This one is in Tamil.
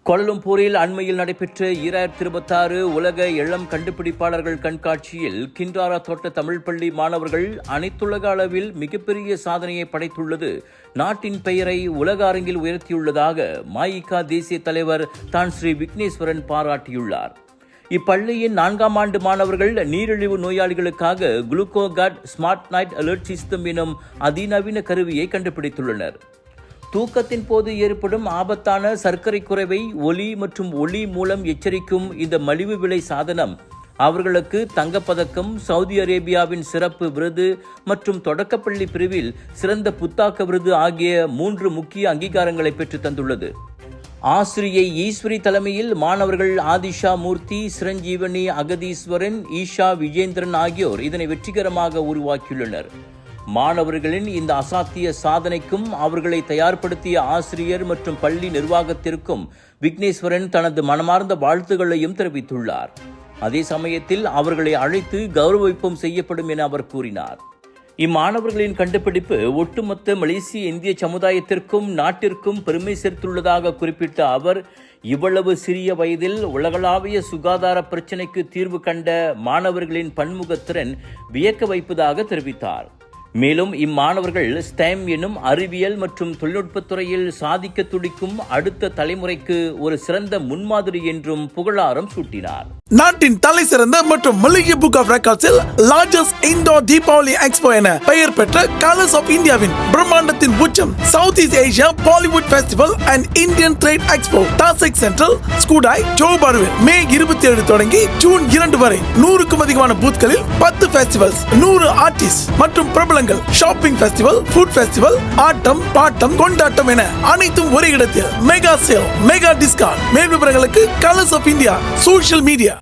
கோலாலம்பூரில் அண்மையில் நடைபெற்ற 2026 உலக இளம் கண்டுபிடிப்பாளர்கள் கண்காட்சியில் கிண்டாரா தோட்ட தமிழ் பள்ளி மாணவர்கள் அனைத்துலக அளவில் மிகப்பெரிய சாதனையை படைத்துள்ளது நாட்டின் பெயரை உலக அரங்கில் உயர்த்தியுள்ளதாக மஇகா தேசிய தலைவர் தான் ஸ்ரீ விக்னேஸ்வரன் பாராட்டியுள்ளார். இப்பள்ளியின் 4ஆம் ஆண்டு மாணவர்கள் நீரிழிவு நோயாளிகளுக்காக குளுக்கோகார்ட் ஸ்மார்ட் நைட் அலர்ட் சிஸ்டம் எனும் அதிநவீன கருவியை கண்டுபிடித்துள்ளனர். தூக்கத்தின் போது ஏற்படும் ஆபத்தான சர்க்கரை குறைவை ஒலி மற்றும் ஒளி மூலம் எச்சரிக்கும் இந்த மலிவு விலை சாதனம் அவர்களுக்கு தங்கப்பதக்கம், சவுதி அரேபியாவின் சிறப்பு விருது மற்றும் தொடக்கப்பள்ளி பிரிவில் சிறந்த புத்தாக்க விருது ஆகிய 3 முக்கிய அங்கீகாரங்களை பெற்று தந்துள்ளது. ஆசிரியை ஈஸ்வரி தலைமையில் மாணவர்கள் ஆதிஷா மூர்த்தி, சிரஞ்சீவனி அகதீஸ்வரன், ஈஷா விஜேந்திரன் ஆகியோர் இதனை வெற்றிகரமாக உருவாக்கியுள்ளனர். மாணவர்களின் இந்த அசாத்திய சாதனைக்கும் அவர்களை தயார்படுத்திய ஆசிரியர் மற்றும் பள்ளி நிர்வாகத்திற்கும் விக்னேஸ்வரன் தனது மனமார்ந்த வாழ்த்துக்களையும் தெரிவித்துள்ளார். அதே சமயத்தில் அவர்களை அழைத்து கௌரவிப்பும் செய்யப்படும் என அவர் கூறினார். இம்மாணவர்களின் கண்டுபிடிப்பு ஒட்டுமொத்த மலேசிய இந்திய சமுதாயத்திற்கும் நாட்டிற்கும் பெருமை சேர்த்துள்ளதாக குறிப்பிட்ட அவர், இவ்வளவு சிறிய வயதில் உலகளாவிய சுகாதார பிரச்சினைக்கு தீர்வு கண்ட மாணவர்களின் பன்முகத்திறன் வியக்க வைப்பதாக தெரிவித்தார். மேலும் இம்மாணவர்கள் ஸ்டெம் எனும் அறிவியல் மற்றும் தொழில்நுட்பத்துறையில் சாதிக்க துடிக்கும் அடுத்த தலைமுறைக்கு ஒரு சிறந்த முன்மாதிரி என்றும் புகழாரம் சூட்டினார். நாட்டின் தலை சிறந்த மற்றும் மல்லிகை புக் ஆஃப் ரெக்கார்ட்ஸில் லார்ஜஸ்ட் இண்டோர் தீபாவளி எக்ஸ்போ என பெயர் பெற்ற கலர்ஸ் ஆஃப் இந்தியாவின் பிரம்மாண்டத்தின் உச்சம் South East Asia Bollywood festival and Indian trade expo டாசிக் சென்ட்ரல் ஸ்கூடாய் ஜோபார்வில் மே 27 தொடங்கி ஜூன் 2 வரை 100க்கும் அதிகமான பூத்களில் 10 ஃபெஸ்டிவல்ஸ், 100 ஆர்டிஸ்ட் மற்றும் பிரபலங்கள், ஷாப்பிங் ஃபெஸ்டிவல், ஃபுட் ஃபெஸ்டிவல், ஆட்டம் பாட்டம் கொண்டாட்டம் என அனைத்தும் ஒரே இடத்தில் மெகா சேல், மெகா டிஸ்கவுண்ட். மேல் விவரங்களுக்கு Colors of India social media.